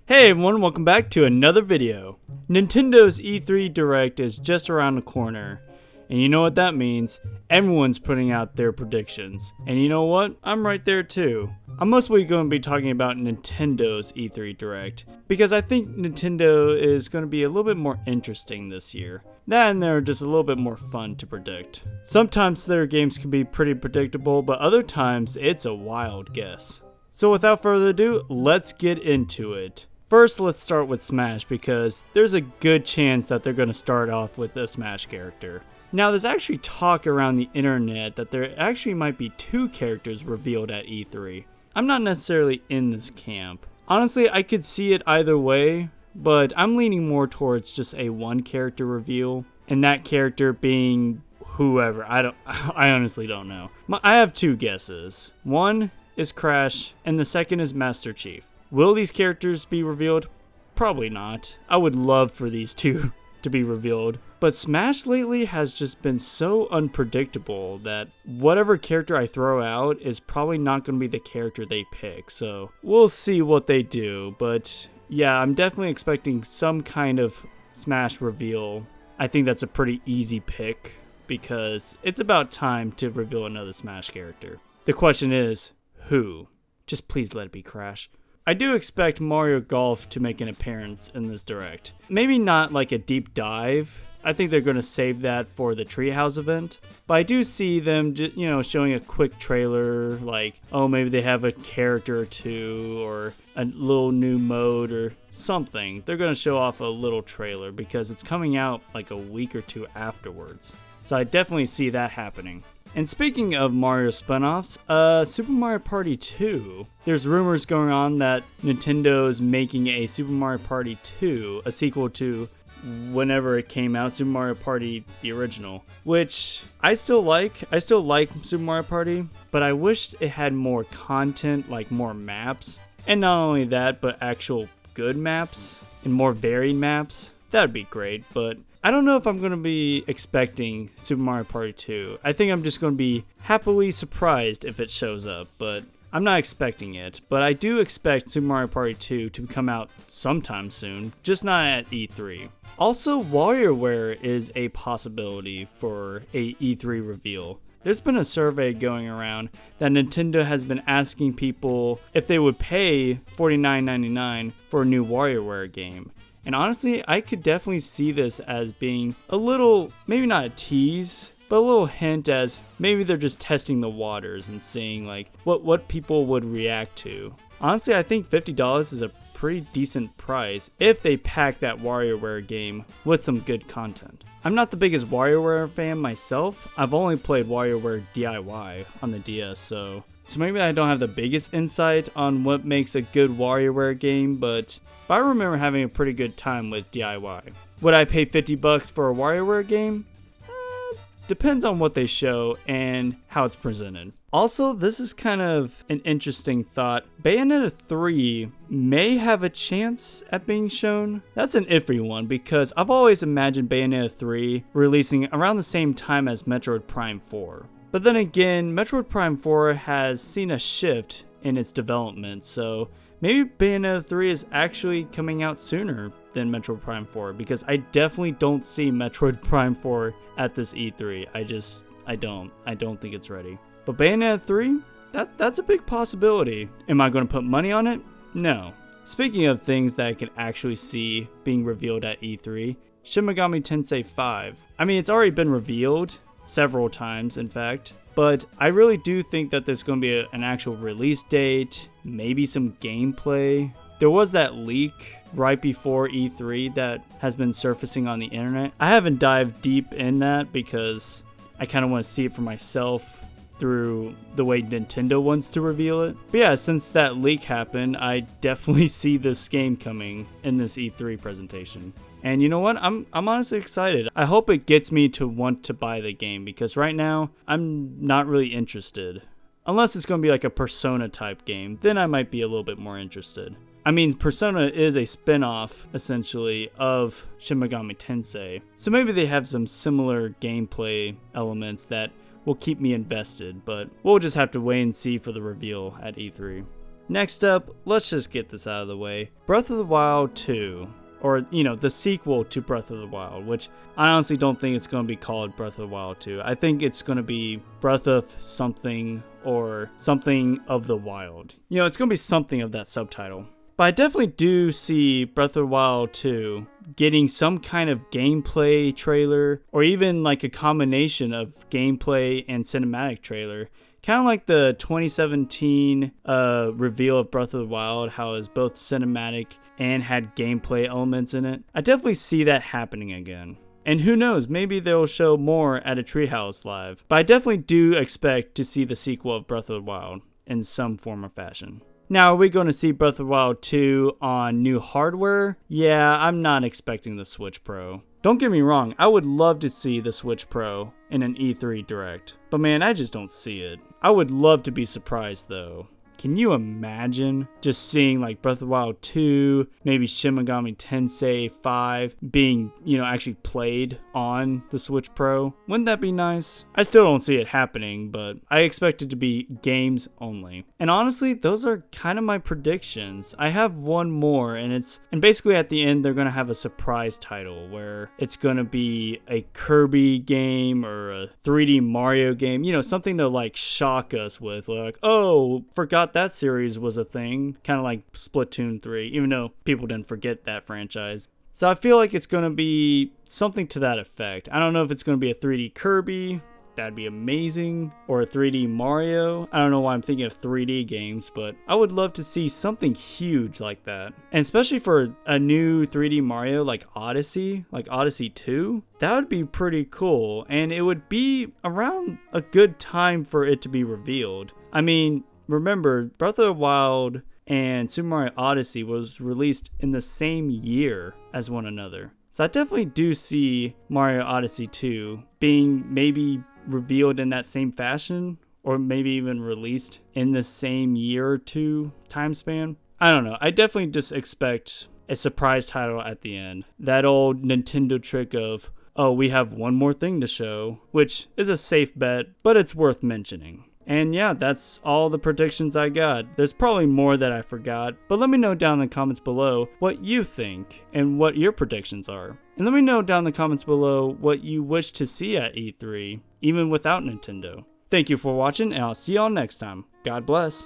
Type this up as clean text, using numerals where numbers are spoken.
Hey everyone, welcome back to another video. Nintendo's E3 Direct is just around the corner. And you know what that means? Everyone's putting out their predictions. And you know what? I'm right there too. I'm mostly going to be talking about Nintendo's E3 Direct, because I think Nintendo is going to be a little bit more interesting this year. That and they're just a little bit more fun to predict. Sometimes their games can be pretty predictable, but other times it's a wild guess. So without further ado, let's get into it. First, let's start with Smash, because there's a good chance that they're going to start off with a Smash character. Now, there's actually talk around the internet that there actually might be two characters revealed at E3. I'm not necessarily in this camp. Honestly, I could see it either way, but I'm leaning more towards just a one character reveal, and that character being whoever. I honestly don't know. I have two guesses. One is Crash, and the second is Master Chief. Will these characters be revealed? Probably not. I would love for these two to be revealed. But Smash lately has just been so unpredictable that whatever character I throw out is probably not going to be the character they pick. So we'll see what they do. But yeah, I'm definitely expecting some kind of Smash reveal. I think that's a pretty easy pick because it's about time to reveal another Smash character. The question is, who? Just please let it be Crash. I do expect Mario Golf to make an appearance in this Direct. Maybe not like a deep dive. I think they're going to save that for the Treehouse event. But I do see them, showing a quick trailer, like, oh, maybe they have a character or two, or a little new mode or something. They're going to show off a little trailer because it's coming out like a week or two afterwards. So I definitely see that happening. And speaking of Mario spinoffs, Super Mario Party 2. There's rumors going on that Nintendo's making a Super Mario Party 2, a sequel to whenever it came out, Super Mario Party the original, which I still like. I still like Super Mario Party, but I wish it had more content, like more maps. And not only that, but actual good maps and more varied maps. That'd be great, but I don't know if I'm going to be expecting Super Mario Party 2. I think I'm just going to be happily surprised if it shows up, but I'm not expecting it. But I do expect Super Mario Party 2 to come out sometime soon, just not at E3. Also, WarioWare is a possibility for a E3 reveal. There's been a survey going around that Nintendo has been asking people if they would pay $49.99 for a new WarioWare game. And honestly, I could definitely see this as being a little, maybe not a tease, but a little hint as maybe they're just testing the waters and seeing like what people would react to. Honestly, I think $50 is a pretty decent price if they pack that WarioWare game with some good content. I'm not the biggest WarioWare fan myself. I've only played WarioWare DIY on the DS, so maybe I don't have the biggest insight on what makes a good WarioWare game, but I remember having a pretty good time with DIY. Would I pay $50 for a WarioWare game? Depends on what they show and how it's presented. Also, this is kind of an interesting thought. Bayonetta 3 may have a chance at being shown. That's an iffy one because I've always imagined Bayonetta 3 releasing around the same time as Metroid Prime 4. But then again, Metroid Prime 4 has seen a shift in its development, so maybe Bayonetta 3 is actually coming out sooner than Metroid Prime 4, because I definitely don't see Metroid Prime 4 at this E3. I don't think it's ready. But Bayonetta 3, that's a big possibility. Am I going to put money on it? No. Speaking of things that I can actually see being revealed at E3, Shimagami Tensei 5. I mean, it's already been revealed several times, in fact, but I really do think that there's going to be an actual release date, maybe some gameplay. There was that leak right before E3 that has been surfacing on the internet. I haven't dived deep in that because I kind of want to see it for myself through the way Nintendo wants to reveal it. But yeah, since that leak happened, I definitely see this game coming in this E3 presentation. And you know what? I'm honestly excited. I hope it gets me to want to buy the game, because right now I'm not really interested. Unless it's going to be like a Persona type game, then I might be a little bit more interested. I mean, Persona is a spin-off, essentially, of Shimagami Tensei. So maybe they have some similar gameplay elements that will keep me invested, but we'll just have to wait and see for the reveal at E3. Next up, let's just get this out of the way. Breath of the Wild 2. Or, you know, the sequel to Breath of the Wild, which I honestly don't think it's going to be called Breath of the Wild 2. I think it's going to be Breath of something or something of the Wild. You know, it's going to be something of that subtitle. But I definitely do see Breath of the Wild 2 getting some kind of gameplay trailer, or even like a combination of gameplay and cinematic trailer. Kind of like the 2017 reveal of Breath of the Wild, how it was both cinematic and had gameplay elements in it. I definitely see that happening again. And who knows, maybe they'll show more at a Treehouse Live. But I definitely do expect to see the sequel of Breath of the Wild in some form or fashion. Now, are we going to see Breath of the Wild 2 on new hardware? Yeah, I'm not expecting the Switch Pro. Don't get me wrong, I would love to see the Switch Pro in an E3 Direct. But man, I just don't see it. I would love to be surprised though. Can you imagine just seeing like Breath of the Wild 2, maybe Shimagami Tensei 5 being, you know, actually played on the Switch Pro? Wouldn't that be nice? I still don't see it happening, but I expect it to be games only. And honestly, those are kind of my predictions. I have one more, and basically at the end they're going to have a surprise title where it's going to be a Kirby game or a 3D Mario game, you know, something to like shock us with, like, oh, forgot that series was a thing, kind of like Splatoon 3, even though people didn't forget that franchise. So I feel like it's going to be something to that effect. I don't know if it's going to be a 3D Kirby, that'd be amazing, or a 3D Mario. I don't know why I'm thinking of 3D games, but I would love to see something huge like that. And especially for a new 3D Mario like Odyssey 2, that would be pretty cool, and it would be around a good time for it to be revealed. I mean, remember, Breath of the Wild and Super Mario Odyssey was released in the same year as one another. So I definitely do see Mario Odyssey 2 being maybe revealed in that same fashion, or maybe even released in the same year or two time span. I don't know. I definitely just expect a surprise title at the end. That old Nintendo trick of, oh, we have one more thing to show, which is a safe bet, but it's worth mentioning. And yeah, that's all the predictions I got. There's probably more that I forgot, but let me know down in the comments below what you think and what your predictions are. And let me know down in the comments below what you wish to see at E3, even without Nintendo. Thank you for watching, and I'll see y'all next time. God bless.